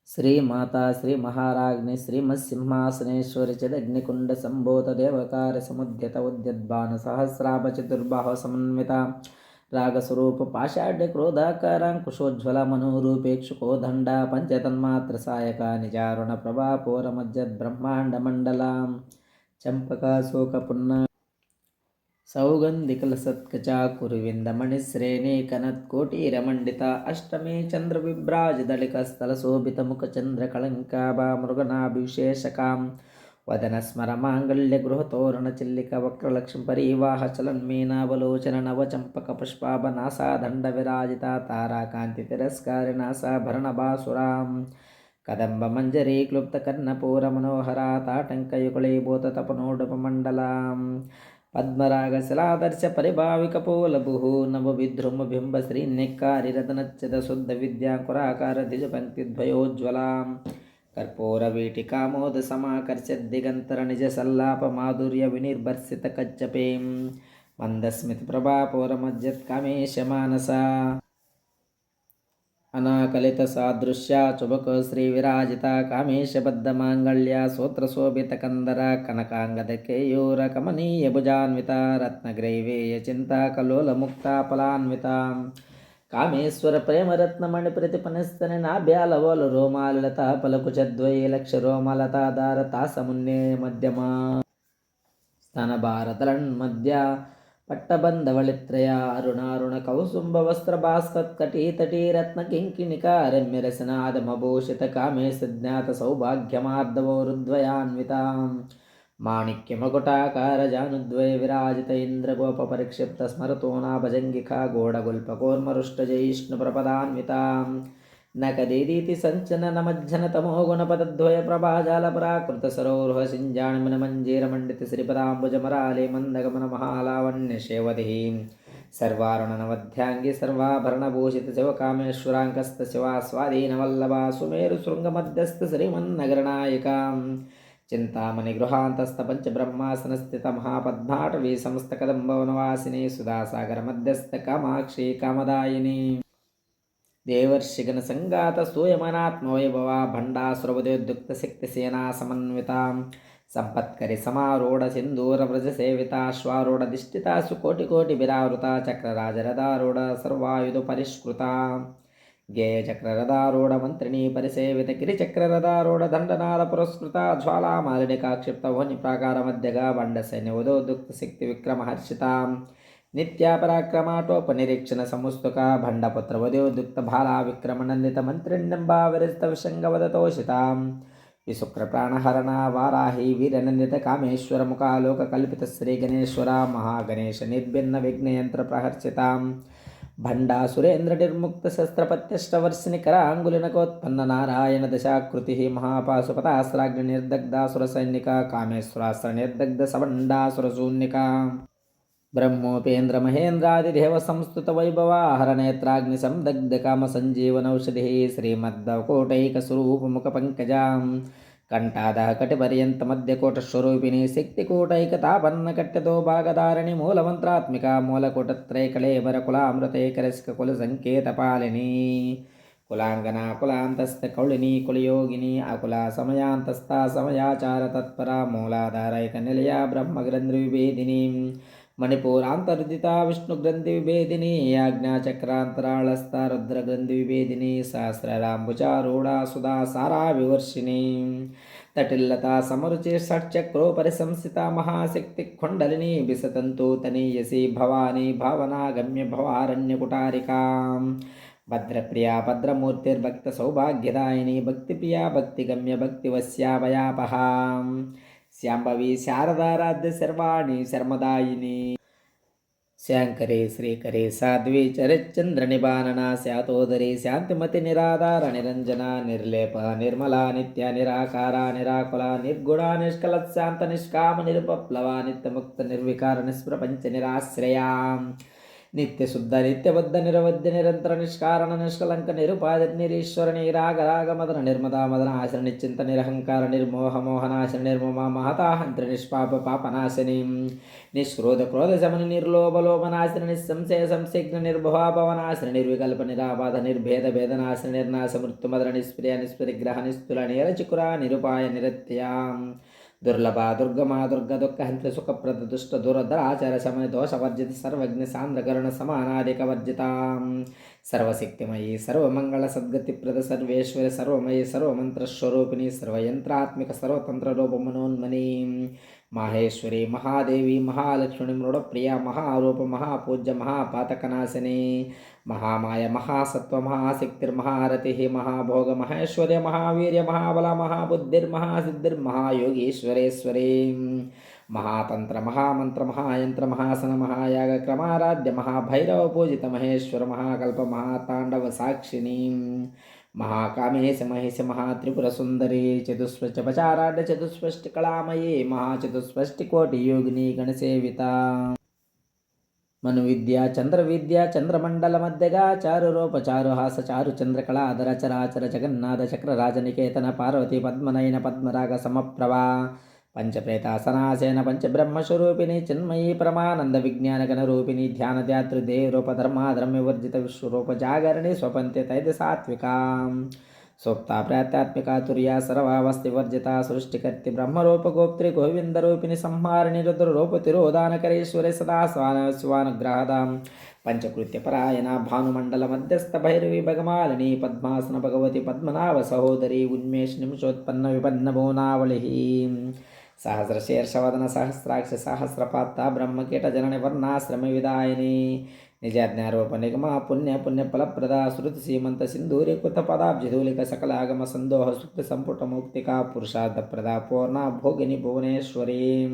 శ్రీమాతా శ్రీ మహారాజ్ఞి శ్రీమత్సింహాసనేశ్వరి చిదగ్నికుండ సంభూత దేవకార్య సముద్యత ఉద్యద్భాన సహస్రాభ చతుర్బాహ సమన్విత రాగస్వరూప పాషాఢ్య క్రోధాకారాంకుశోజ్వల మనోరూపేక్షుకోదండ పంచతన్మాత్ర సాయక నిజారుణ ప్రభా పూరమజ్జద్ బ్రహ్మాండ మండలాం చంపకాశోకపున్న सौगन्धिकलसत्कचा कुरुविन्दमणिश्रेणीकनत्कोटीरमण्डिता अष्टमे चन्द्रविभ्राजदलिकस्थलशोभितमुखचन्द्रकळङ्का मृगनाभिविशेषकां वदनस्मरमाङ्गल्यगृहतोरणचिल्लिकवक्रलक्ष्मीपरीवाहचलन्मीनावलोचननवचम्पकपुष्पाभनासादण्डविराजिता ताराकान्तितिरस्कारिणासा कदम्बमञ्जरी क्लुप्तकर्णपूरमनोहरा ताटङ्कयुगलीभूततपनोडपमण्डलाम् पद्मरागशलादर्श परिभाविकपोलभुः नवविद्रुमबिम्बश्रीन्यक्कारिरतनच्युतशुद्धविद्याकुराकार द्विजपङ्क्तिद्वयोज्ज्वलां कर्पूरवीटिकामोदसमाकर्ष्यद्दिगन्तरनिजसल्लापमाधुर्यविनिर्भर्सितकच्चपीं मन्दस्मितप्रभापूरमज्जत्कामेशमानसा अनाकलितसादृश्या चुबकश्रीविराजिता कामेशबद्धमाङ्गल्या सूत्रशोभितकन्दरा कनकाङ्गदकेयूरकमनीयभुजान्विता रत्नग्रैवेयचिन्ता कलोलमुक्ता फलान्विता कामेश्वरप्रेमरत्नमणिप्रतिपनस्तनिनाभ्यालवोलरोमालता फलकुचद्वये लक्षरोमलताधारतासमुन्ने मध्यमा स्तनभारतलन्मध्या पट्टबन्धवलित्रय अरुणारुणकौसुम्बवस्त्रभास्कत्कटीतटी रत्नकिङ्किणिका रम्यरसनादमभूषितकामे सज्ञातसौभाग्यमार्दवोरुद्वयान्वितां माणिक्यमकुटाकारजानुद्वयविराजित इन्द्रगोपपरिक्षिप्तस्मरतोनाभजङ्गिका गोडगुल्पकोर्मरुष्टजैष्णुप्रपदान्वितां नकदीदीति सञ्चननमज्जनतमो गुणपदद्वयप्रभाजालपराकृतसरोरुहसिञ्जाणमनमञ्जीरमण्डितश्रीपदाम्बुजमराले मन्दगमनमहालावण्यशेवधिः सर्वारुणनवध्याङ्गी सर्वाभरणभूषितशिवकामेश्वराङ्कस्तशिवा स्वाधीनवल्लभा सुमेरुशृङ्गमध्यस्थश्रीमन्नगरनायिकां चिन्तामणिगृहान्तस्थपञ्चब्रह्मासनस्थितमहापद्माटवी समस्तकदम्बवनवासिनी सुधासागरमध्यस्थकामाक्षी कामदायिनी देवर्षिगणसङ्गात स्तूयमानात्मवैभवा भण्डासुरवद्युक्तशक्तिसेना समन्वितां सम्पत्करि समारूढ सिन्दूरव्रजसेविताश्वारूढधिष्ठिता सुकोटिकोटिभिरावृता चक्रराजरथारूढ सर्वायुधपरिष्कृता गेयचक्ररथारूढ मन्त्रिणी परिसेवित गिरिचक्ररथारूढ दण्डनादपुरस्कृता ज्वालामालिनिकाक्षिप्तवह्निप्राकारमध्यगा भण्डसैन्यवधोद्युक्तशक्तिविक्रमहर्षितां नित्यापराक्रमाटोपनिरीक्षण समुस्तुका भण्डपुत्रवधोद्युक्तभाला विक्रमनन्दितमन्त्रिण्यम्बा विरस्तविषङ्गवदतोषितां विशुक्रप्राणहरणा वाराही वीरनन्दितकामेश्वरमुखालोककल्पितश्रीगणेश्वरा महागणेशनिर्भिन्नविघ्नयन्त्रप्रहर्षितां भण्डासुरेन्द्रनिर्मुक्तशस्त्रपत्यष्टवर्षिनिकराङ्गुलिनकोत्पन्ननारायणदशाकृतिः महापाशुपतास्त्राग्निर्दग्धासुरसैनिका कामेश्वरास्त्रनिर्दग्धसवण्डासुरशून्यका ब्रह्मोपेन्द्रमहेन्द्रादिदेवसंस्तुतवैभवा हरनेत्राग्निसंदग्धकामसञ्जीवनौषधिः श्रीमद्दवकोटैकस्वरूपमुखपङ्कजां कण्ठादः कटिपर्यन्तमध्यकोटस्वरूपिणी शक्तिकोटैकतापन्नकट्यतो भागधारिणी मूलमन्त्रात्मिका मूलकोटत्रैकलेवरकुलामृतैकरस्ककुलसङ्केतपालिनी कुलाङ्गना कुलान्तस्थकौलिनी कुलयोगिनी अकुला समयान्तस्था समयाचारतत्परा मूलाधारैकनिलया ब्रह्मग्रन्थिविभेदिनी मणिपुरान्तर्दिता विष्णुग्रन्थिविभेदिनी आज्ञाचक्रान्तराळस्था रुद्रग्रन्थिविभेदिनी सहस्रराम्बुजारूढा सुधा साराविवर्षिणी तटिल्लता समरुचि षट्चक्रोपरिसंस्थिता महाशक्तिखण्डलिनी विसतन्तु तनीयसी भवानी भावनागम्य भवारण्यकुटारिकां भद्रप्रिया भद्रमूर्तिर्भक्तसौभाग्यदायिनी भक्तिप्रिया भक्तिगम्य भक्तिवस्याभयापहां శాంభవి శారదారాధ్య శర్వాణి శర్మదాయిని శాంకరే శ్రీకరే సాధ్వి చరిచంద్రనిబానన శాతోదరి శాంతిమతి నిరాధార నిరంజన నిర్లేప నిర్మలా నిత్య నిరాకార నిరాకుల నిర్గుణ నిష్కలశాంత నిష్కామ నిరుపప్లవ నిత్యముక్త నిర్వికార నిష్ప్రపంచ నిరాశ్రయా నిత్యశుద్ధ నిత్యబద్ధ నిరవధ్య నిరంతర నిష్కారణ నిష్కలంక నిరుపాధి నిరీశ్వర నిరాగ రాగ మదన నిర్మదా మదన ఆశ్ర నిశ్చింత నిరహంకార నిర్మోహ మోహనాశన నిర్మమ మహతాహంత్రి నిష్పాప పాపనాశని నిష్క్రోధ క్రోధ శమన నిర్లోభలోభనాశన నిస్సంశయ సంసిగ్న నిర్భవాభవనాశన నిర్వికల్ప నిరాబాధ నిర్భేద భేదనాశన నిర్నాశ మృత్యుమదన నిస్ప్రియ నిస్పరిగ్రహ నిస్తుల నిరచికుర నిరుపాయ నిరత్యాం దుర్లభ దుర్గమా దుర్గ దుఃఖ హంత్రి సుఖప్రద దుష్ట దురధర ఆచార శమన దోషవర్జిత సర్వజ్ఞ సాంద్రకరణ సమానాదిక వర్జితాం సర్వశక్తిమయీ సర్వమంగళ సద్గతిప్రద సర్వేశ్వరి సర్వమయీ సర్వమంత్రస్వరూపిణి సర్వయంత్రాత్మిక సర్వతంత్ర రూపమనోన్మని మాహేశ్వరి మహాదేవి మహాలక్ష్మి మృడప్రియ మహారూప మహాపూజ్య మహాపాతకనాశిని మహామాయ మహాసత్వ మహాశక్తిర్మహారతి మహాభోగ మహేశ్వర్య మహావీర్య మహాబల మహాబుద్ధిర్మహాసిద్ధిర్మహాయోగీశ్వరేశ్వరీ మహాతంత్ర మహామంత్ర మహాయంత్ర మహాసన మహాయాగ క్రమారాధ్య మహాభైరవ పూజిత మహేశ్వర మహాకల్ప మహాతాండవ సాక్షిని మహాకామేశ మహేశ మహాత్రిపుర సుందరి చతుస్వచపచారాఢ్య చతుస్వష్టి కళామయే మహాచతుస్వష్టి కోటి యోగిని గణసేవిత మను విద్య చంద్ర విద్య చంద్రమండల మధ్యగా చారు రూప చారు హాస చారు చంద్రకళాధర చరాచర జగన్నాథ చక్ర రాజనికేతన పార్వతీ పద్మనయన పద్మరాగ సమప్రభా పంచప్రేతాసనాసేన పంచబ్రహ్మస్వరూపిణి చిన్మయీ పరమానంద విజ్ఞానగణ రూపిణి ధ్యానధ్యాతృ దేవరూప ధర్మాధర్మ్యవర్జిత విశ్వరూప జాగరణి స్వపంత్య తైద సాత్వికా సూక్త ప్రాత్యాత్మిక తుర్య సర్వావస్తి వర్జిత సృష్టికర్తి బ్రహ్మరూప గోప్త్రి గోవిందరూపిణి సంహారిణి రుద్రరూప తిరోదానకరేశ్వరి సదా స్వానుగ్రహదాం పంచకృత్య పరాయణ భానుమండల మధ్యస్థ భైరవి భగమాలిని పద్మాసన భగవతి పద్మనాభ సహోదరి ఉన్మేష్ నిమిషోత్పన్న విపన్న భువనావళి సహస్రశీర్షవదన సహస్రాక్ష సహస్రపాత్త బ్రహ్మకీట జనని వర్ణాశ్రమ విదాయిని నిజాజ్ఞారూప నిగమ పుణ్య పుణ్య ఫలప్రద శృతి సీమంత సింధూరి కృత పదాబ్జిధూలిక సకలాగమ సందోహ సుప్తి సంపుట ముక్తిక పురుషార్థప్రద పూర్ణ భోగిని భువనేశ్వరీ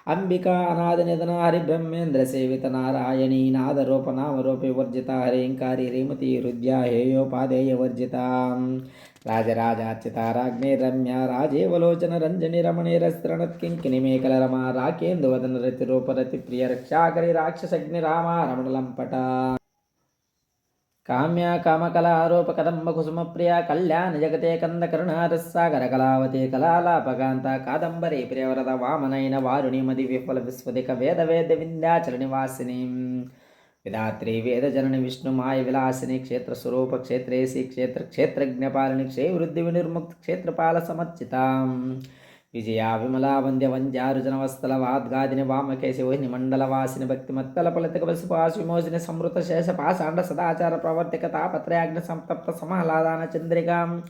అంబికా అనాథ నిధన హరి బ్రహ్మేంద్ర సేవిత నారాయణీ నాదరూప నామరూపి వర్జిత హరేంకారి రీమతి హృద్యా హేయోపాదేయ వర్జిత రాజరాజార్చిత రాజ్ఞే రమ్య రాజేవలోచన రంజని రమణీరస్త్రణత్కింకిని మేకల రమ రాకేందువదన రతి రూపరతి ప్రియ రక్షాకరి రాక్షసగ్ని రామ రమణలంపట కామ్య కామకళ ఆరోప కదంబ కుసుమ ప్రియ కళ్యాణ జగతే కంద కరుణారస్సాగర కళావతి కళాలాపకాంత కాదంబరి ప్రియవరద వామనైన వారుణి మది విఫల విశ్వదిక వేద వేద వింధ్యాచల నివాసిని విధాత్రి వేదజనని విష్ణుమాయ విలాసిని క్షేత్రస్వరూప క్షేత్రేసి క్షేత్రజ్ఞపాలిని క్షేవృద్ధి వినిర్ముక్త క్షేత్రపాల సమర్చితాం విజయా విమలా వంద్య వంద్యారుజన వస్తల వాద్గాదిని వామకేశి వహిని మండలవాసిని భక్తిమత్తల ఫలితక వసుపాసు విమోచిని సంవృత శేష పాషాండ సదాచార ప్రవర్తిక తాపత్రయాగ్ని సంతప్త సమహ్లాదాన చంద్రికాం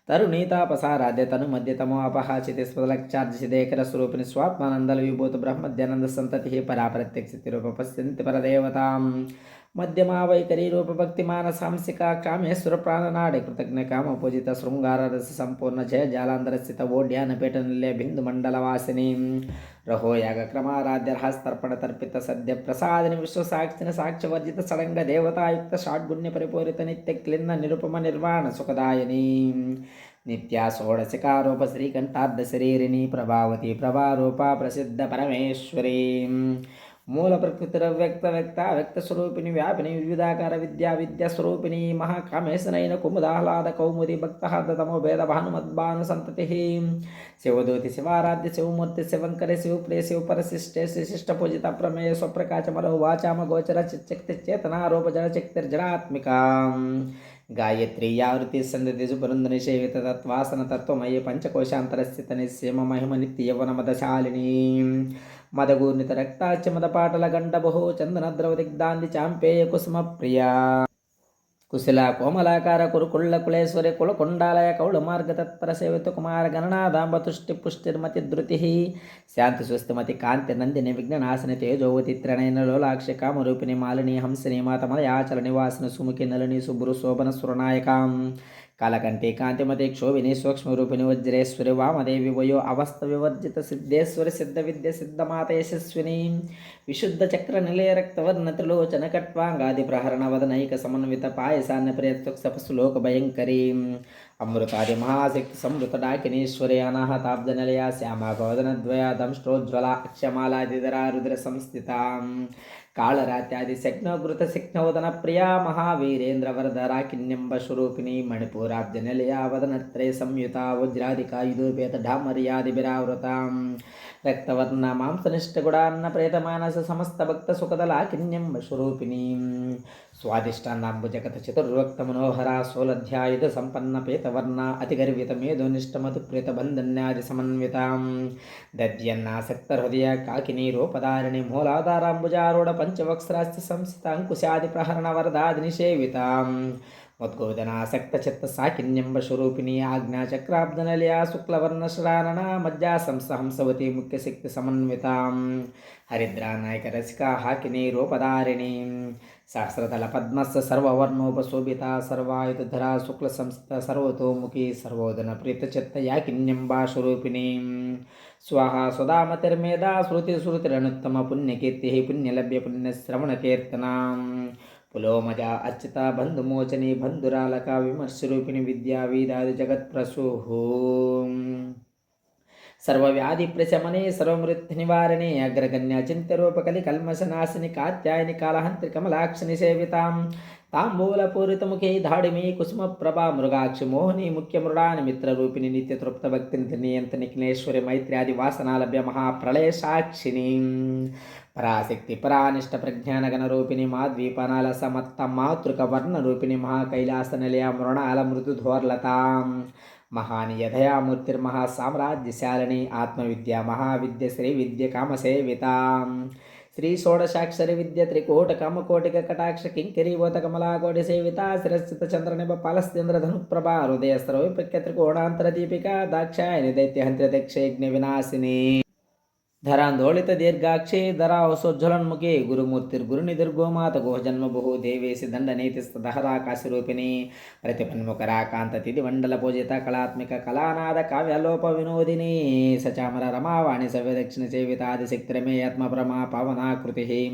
తరుణీతాపసారాధ్య తను మధ్యతమో అపహాచితి స్వలక్షార్జిదేకర స్వరూపిణి స్వాత్మానందల విభూత బ్రహ్మధ్యానంద సంతతి పరా ప్రత్యక్షితి రూప పశ్యంతి పరదేవతాం మధ్యమా వైఖరి రూప భక్తి మానసాంసిక కామేశ్వర ప్రాణనాడి కృతజ్ఞ కామ పూజిత శృంగార రస సంపూర్ణ జయ జాలాంధర స్థిత ఓడ్యానపేట నిలయ బిందు మండల వాసిని రహో యాగ క్రమారాధ్య రహస్తర్పణ తర్పిత సద్య ప్రసాదిని విశ్వసాక్షిని సాక్ష్యవర్జిత సడంగ దేవతాయుక్త షాడ్గుణ్య పరిపూరిత నిత్య క్లిన్న నిరుపమ నిర్వాణ సుఖదాయని నిత్యా షోడశికారూప శ్రీకంఠార్ధ శరీరిణి ప్రభావతి ప్రభారూప ప్రసిద్ధ పరమేశ్వరీ మూల ప్రకృతిరవ్యక్త వ్యక్త వ్యక్త స్వరూపిణి వ్యాపిని వివిధాకార విద్యా స్వరూపిణి మహాకామేశనైన కుముదాహ్లాద కౌముది భక్తహార్దతమో భేద భానుమద్భాను సంతతి శివదూతి శివారాధ్య శివమూర్తి శివంకరి శివప్రియ శివపరశిష్టే శ్రీశిష్ట పూజిత ప్రమేయ స్వప్రకాశమరో వాచామ గోచర చిచ్చక్తి చేతనారూప జడశక్తిర్జడాత్మిక గాయత్రి యావృతి సందతి పురంధని సేవిత తత్వాసన తత్వమయే పంచకోశాంతరస్థిత నిశ్చేమ మహిమ నిత్య యవన మదశాలిని మదగూర్ణిత రక్తాచ మదపాటల గండబహు చందన ద్రవదిగ్ధాంది చాంపేయ కుసుమ ప్రియా కుశల కోమలాకార కురుకుళ్ళ కులేశ్వరి కులకొండాలయ కౌళ మార్గ తత్పర సేవిత కుమార గణనాదాంబ తుష్టి పుష్టిర్మతి ధృతి శాంతి సుస్థిమతి కాంతి నందిని విఘ్ననాశని తేజోవతి త్రణైన లోలాక్షి కామరూపిణి మాలిని హంసిని మాతమలయాచల నివాసిన సుముఖి నలిని శుభ్రు శోభన సురనాయకాం కాలకంఠి కాంతిమతి క్షోభిని సూక్ష్మరూపిణి వజ్రేశ్వరి వామదేవి వయో అవస్థ వివర్జిత సిద్ధేశ్వరి సిద్ధ విద్య సిద్ధమాత యశస్విని విశుద్ధ చక్ర నిలయ రక్తవర్ణ త్రిలోచన కట్వాంగాది ప్రహరణ వదనైక సమన్విత పాయసాన్న ప్రియత్వక్సపస్సులోక భయంకరీ అమృతాది మహాశక్తి సంవృత డాకినీశ్వరి అనాహతాబ్దనిలయ శ్యామా గోదనద్వయ దంష్ట్రోజ్వల అక్షమాలాదిధరా రుద్ర సంస్థిత కాళరాత్యాది శక్నోగృత శక్నోదన ప్రియా మహావీరేంద్ర వరదరాకిన్యంబ స్వరూపిణి మణిపూరాబ్జ నిలయ వదనత్రయ సంయుత వజ్రాదికాయుధోపేత ఢామర్యాది విరావృత రక్తవర్ణ మాంసనిష్టగుడాన్న ప్రేతమానస సమస్త భక్త సుఖదలాకిన్యంబ స్వరూపిణి స్వాదిష్టాన్నాంబు జగత చతుర్వక్త మనోహర సోలధ్యాయుధ సంపన్న పేతవర్ణ అతిగర్విత మేధోనిష్టమధు ప్రేత బంధన్యాది సమన్విత దద్యన్నాసక్త హృదయ కాకినీ రూపధారిణి మూలాధారాంబుజారూఢ పంచవక్స్రాస్తి సంస్థిత అంకుశాది ప్రహరణ వరదాది నిషేవిత ఉద్గోదనాసక్త చిత్త సాకిన్యంబ స్వరూపిణి ఆజ్ఞాచక్రాబ్దనలయ శుక్లవర్ణ శ్రారణ మజ్జా సంసహంసవతి ముఖ్యశక్తి సమన్విత హరిద్రానాయక రసికా హాకిని రూపధారిణి సహస్రదళ పద్మస్య సర్వవర్ణోపశోభిత సర్వాయుధరా శుక్ల సంస్థ సర్వతోముఖి సర్వోదన ప్రీతచిత్త యాకిన్యంబా స్వరూపిణి స్వాహ సుధామతిర్మేధా శృతిరనుత్తమ పుణ్యకీర్తి పుణ్యలభ్య పుణ్యశ్రవణకీర్తన పులోమజ అర్చిత బంధుమోచని బంధురాలక విమర్శరూపిణి విద్యా వీదాది జగత్ప్రసూః సర్వవ్యాధి ప్రశమనే సర్వమృత్యు నివారణే అగ్రగణ్య చింతరూపకలి కల్మషనాశిని కాత్యాయని కాళహంత్రి కమలాక్షిని సేవితాం తాంబూలపూరితముఖే ధాడిమి కుసుమ ప్రభా మృగాక్షి మోహిని ముఖ్యమృడాని మిత్రరూపిణి నిత్యతృప్త భక్తిని నియంత నిఖిలేశ్వరి మైత్ర్యాది వాసనాలభ్య మహాప్రళయ సాక్షిని పరాశక్తి పరానిష్ట ప్రజ్ఞానగణ రూపిణి మాద్వీపనాల సమత్త మాతృక వర్ణ రూపిణి మహాకైలాస నిలయ మృణాల మృదుధోర్లతాం మహానీయ దయామూర్తిర్మహాసామ్రాజ్యశాలిని ఆత్మవిద్య మహావిద్య శ్రీ విద్య కామసేవిత శ్రీ షోడశాక్షరి విద్య త్రికోట కామకోటిక కటాక్ష కింకిరీవోత కమలాకోటి సేవిత శిరస్థిత చంద్రనిభ పాలస్త్యంద్ర ధనుప్రభా హృదయ స్రవిప్రఖ్య త్రికోణాంతర దీపిక దాక్షాయని దైత్యహంత్ర దక్షయజ్ఞ వినాశిని ధరాందోళిత దీర్ఘాక్షే ధరావసోజ్వలన్ముఖే గురుమూర్తిర్గురునిధిర్గోమాత గోజన్మభూ దేవేసి దండనీతిస్తదహరాకాశరూపిణి ప్రతిపన్ముఖరాకాంత తిథిమండల పూజిత కళాత్మిక కళానాద కావ్యలోప వినోదిని సచామర రమావాణి సవ్యదక్షిణ సేవితాదిశక్తిరమేయాత్మప్రమా పవనాకృతి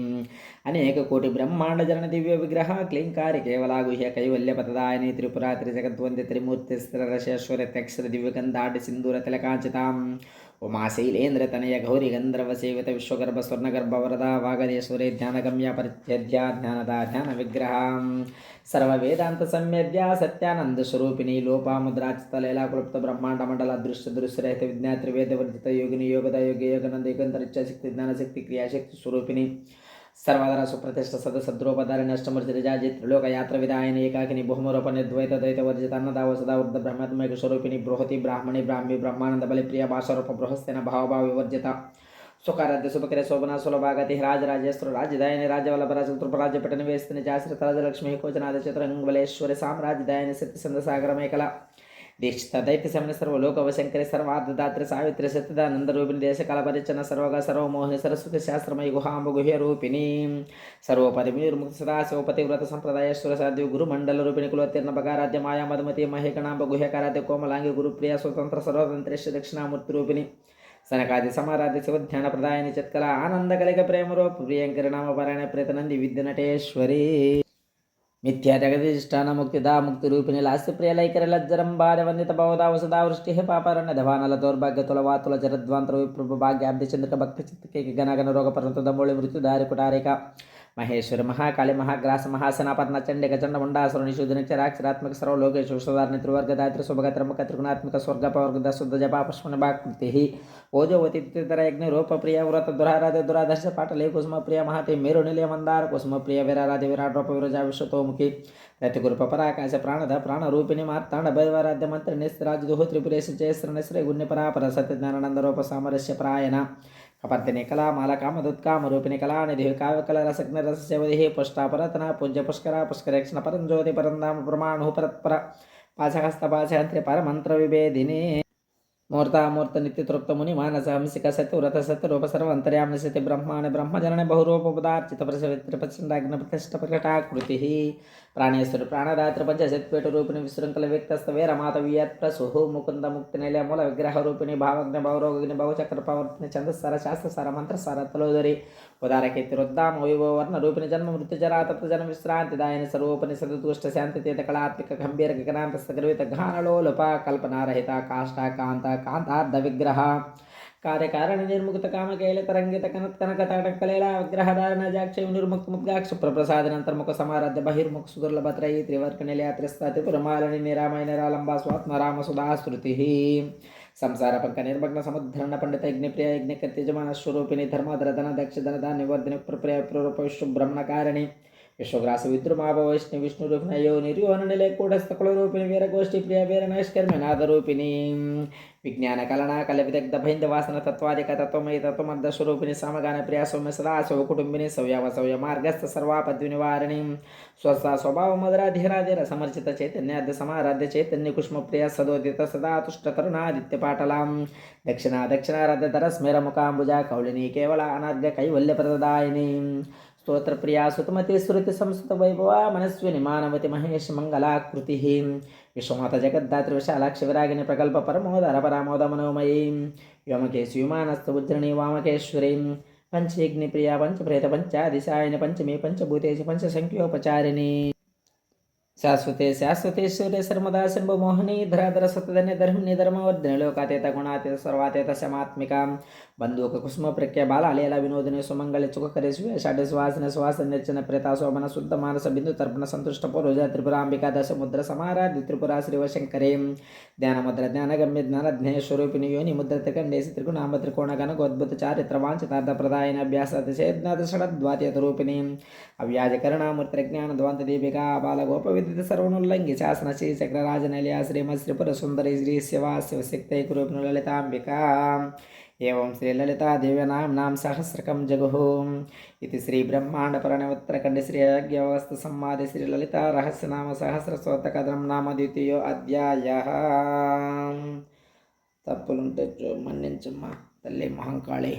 అనేక కోటి బ్రహ్మాండ జన దివ్య విగ్రహ క్లీంకారి కేవలా గుహ్య కైవల్య పతదాయని త్రిపురా త్రిజగద్వంది త్రిమూర్తి స్థిరరశేశ్వర త్యక్షర దివ్యగంధాటి సింధూర తిలకాంచితాం ఉమాశైలేంద్ర తనయ గౌరి గంధర్వ సేవిత విశ్వగర్భ స్వర్ణగర్భ వరద వాగదేశ్వరి ధ్యానగమ్య పరిత్యజ్య జ్ఞానదా ధ్యాన విగ్రహ సర్వవేదాంత సంయద్య సత్యానంద స్వరూపిణి లోపాముద్రాచిత లీలాకులుప్త బ్రహ్మాండ మండల దృశ్య దృశ్యరహిత విజ్ఞా త్రివేద వర్జిత యోగిని యోగద యోగి యోగనంద యోగంతరిచ్ఛశక్తి జ్ఞానశక్తి క్రియాశక్తి స్వరూపిణి సర్వధర సుప్రతిష్ట సదసద్రూపధారిణి అష్టమూర్తిరిజాజి త్రిలోకయాత్ర విధాయని ఏకాకిని బహుమరూప నిర్ద్వైత ద్వైత వర్జిత అన్నదావ సదా వృద్ధ బ్రహ్మాత్మైక స్వరూపిణి బృహతి బ్రాహ్మణి బ్రాహ్మి బ్రహ్మానంద బలి ప్రియ భాషారూప బృహస్థిన భావభావ వివర్జిత సుఖారాధ్య శుభకర శోభన సులభాగతి రాజరాజేశ్వర రాజదాయని రాజవల్లభరాజ త్రిపురాజ్యపట నివేశిని జాశ్రిత రాజలక్ష్మి కోచనాథ చతురంగబలేశ్వరి సామ్రాజ్యదాయని సత్యసంద సాగరమేకల దీక్షిత దైత్య శమన సర్వలోకవశంకరి సర్వార్ధదాత్రి సావిత్రి సత్యదానంద రూపిణి దేశకాల పరిచన సర్వగా సర్వమోహిని సరస్వతి శాస్త్రమయ గుహాంబ గుహ్య రూపిణి సర్వపది ముక్తి సదాశివపతి వ్రత సంప్రదాయేశ్వర సాధ్య గురుమండల రూపిణి కులోత్తీర్ణ బగారాధ్య మాయా మధుమతి మహేకణాంబ గుహ్యకారాధ్య కోమలాంగి గురుప్రియ స్వతంత్ర సర్వతంత్రేష్ దక్షిణామూర్తి రూపిణి సనకాది సమారాధ్య శివధ్యాన ప్రదాయని చత్కల ఆనంద కలిక ప్రేమరూప ప్రియంకరి నామపరాయణ ప్రేతనంది విద్య నటేశ్వరి మిథ్యా జగదిష్టాన ముక్తిదా ముక్తి రూపిణి లాస్య ప్రియలైకర లజ్జరం భార్య వందిత భవదా వసదా వృష్టి పాపరణ్య ధవానల దౌర్భాగ్య తులవాతుల జరద్వాంతర విప్రభ భాగ్యాబ్ది చంద్రక భక్తి చిత్తకి గణగణ రోగ పరంత దమూళి మృత్యుదారి కుటారిక మహేశ్వరి మహాకాళి మహాగ్రాస మహాసనాపర్ణ చండిక చండ ముండాసురుని శూద్రనిక్షరాక్షరాత్మక సర్వలోకేశు విశ్వధారిణి త్రివర్గదాత్రి శుభగత్రముఖ త్రిగుణాత్మక స్వర్గపవర్గద శుద్ధ జపా పుష్పణభాకృతి ఓజోవతి యజ్ఞ రూప ప్రియ వ్రత దురారాధ్య దురాదర్శ పాటలే కుసుమ ప్రియ మహతి మేరు నిలయ మందార కుసుమ ప్రియ విరారాధ్య విరాట్ రూప విరజా విశ్వతోముఖి రతిగురుప పరాకాశ ప్రాణద ప్రాణరూపిణి మార్తాండ భైవరాధ్య మంత్రి నిస్రాజ్ దుహు త్రిపురేశ చేస్ర నిశ్రయ గుణ్య పరాపర సత్యజ్ఞానానంద రూప సామరస్య ప్రాయణ కపర్దిని కళామాల కామదుత్కామ రూపిణి కళానిధి కావ్యకళ రసజ్ఞ రససేవది పుష్టాపరతన పూజ్య పుష్కర పుష్కరక్షణ పరంజ్యోతి పరంధామ ప్రమాణు పరత్పర పాశహస్త పాశహంత్రి పరమంత్ర విభేదిని మూర్తామూర్త నిత్యతృప్త ముని మానస హంసిక సత్యవ్రత సత్యరూప సర్వంతర్యామి సతి బ్రహ్మాణి బ్రహ్మజనని బహురూపదార్చిత ప్రసవిత్రి ప్రచండాగ్న ప్రతిష్ట ప్రకటాకృతి ప్రాణేశ్వరి ప్రాణదాత్రి పంచశత్పేట రూపిణి విశృంఖల వ్యక్తస్థ వీరమాత వియత్ ప్రసుహు ముకుంద ముక్తి నిలయ మూల విగ్రహ రూపిణి భావజ్ఞ భవరోగిని భవచక్ర పవర్తిని ఛందస్సార శాస్త్రసార మంత్రసార తలోదరి ఉదారకీర్తిరుద్ధామ వైభవర్ణరూపిణి జన్మ మృత్యుజరా తప్తజన విశ్రాంతిదాయని సర్వోపనిషదు దుష్ట శాంతితీత కళాత్మిక గంభీర గగనాంత సగర్విత ఘానలోలుప కల్పనారహిత కాష్టాకాంత కాంతార్థ విగ్రహ కార్యకారణ నిర్ముక్త కామకేల తరంగిత కనత్ కనక తాటకలేల విగ్రహధారణ జాక్ష నిర్ముక్త ముద్గాక్ష ప్రసాదనంతర్ముఖ సమారాధ్య బహిర్ముఖ సుదుర్లభత్రయీ త్రివర్క నిలయాత్రిస్త త్రిపురమాలని నిరామయ నిరాళంబా స్వాత్మ రామ సుధాశ్రుతి సంసార పంక నిర్మగ్న సముద్ధరణ పండిత యజ్ఞప్రియ యజ్ఞకర్త యజమాన స్వరూపిణి ధర్మధరధన దక్షధనద నివర్ధన ప్రప్రియ ప్రూప విశ్వబ్రహ్మణకారిణి విశ్వగ్రాస విద్రుమాభ వైష్ణు విష్ణు రూపిణయో నిర్యోన నిలయ కూటస్థకుల రూపిణి వీరగోష్ఠి ప్రియ వీర నైష్కర్మ్య నాద రూపిణి విజ్ఞాన కలనా కల విదగ్ధ భైంద వాసన తత్వాదిక తత్వమయ తత్వమర్ధ స్వరూపిణి సమగాన ప్రియ సౌమ్య సదా శివ కుటుంబిని సవ్యావసవ్య మార్గస్థ సర్వాపద్వి నివారిణి స్వస్థ స్వభావ మధురాధిరాధిర సమర్చిత చైతన్యాద్య సమారాధ్య చైతన్య కుష్మ ప్రియ సదోదిత సదా తుష్ట కరుణాదిత్య పాటలాం దక్షిణారాధ్య ధర స్మిర ముఖాంబుజ కౌళిని కేవల అనాద్య కైవల్య ప్రదాయిని స్తోత్ర ప్రియా సుతమతి శృతి సంస్కృత వైభవ మనస్విని మానవతి మహేష్ మంగళాకృతి విశ్వమాత జగద్ధాత్రి విశాలాక్షి విరాగిని ప్రకల్ప పరమోదర పరామోద మనోమయీ వ్యోమకేశి విమానస్థ ఉజ్జరణి వామకేశ్వరీ పంచయజ్ఞి ప్రియా పంచప్రేత పంచాదిశాయని పంచమీ పంచభూతేశి పంచసంఖ్యోపచారిణి శాశ్వతేశ్వరే శర్మదా శంభు మోహిని ధరాధర సతధన్య ధర్మిణి ధర్మవర్ధిని లోకాతీత గుణాతీత సర్వాతీత శమాత్మిక బంధూక కుసుమ ప్రఖ్య బాలాలీల వినోదిని సుమంగళి చుకకరి షడ్ సువాసన సువాసన నిర్చన ప్రేత శోభన శుద్ధ మానస బిందు తర్పణ సంతుష్ట పూర్వజ త్రిపురాంబిక దశముద్ర సమారాధ్య త్రిపురా శ్రీవశంకరే ధ్యానముద్ర జ్ఞానగమ్య జ్ఞానజ్ఞేయ స్వరూపిణి యోని ముద్ర త్రికండేసి త్రిగుణాంబ త్రికోణ గణకోద్భుత చారిత్ర వాంఛితార్థ ప్రదాయన అభ్యాస చేజ్ఞాత షడద్వాతీత రూపిణి అవ్యాజ కరుణామూర్తి జ్ఞాన ధ్వంత దీపికా బాలగోప విదిత సర్వనుల్లంఘి శాసన శ్రీ చక్రరాజనలియా శ్రీమత్ శ్రీపుర సుందరి శ్రీ శివా శివశక్తై రూపిణి లలితాంబికా ఏం శ్రీ లలితా దేవ్యనాం సహస్రకం జగుః ఇది శ్రీ బ్రహ్మాండ ఉత్తరఖండ శ్రీ అజ్ఞవస్తు సంవాది శ్రీ లలితా రహస్యనామ సహస్ర స్తోత్రకథనం నామ ద్వితీయో అధ్యాయః. తప్పులుంటే మన్నించమ్మా తల్లి మహంకాళి.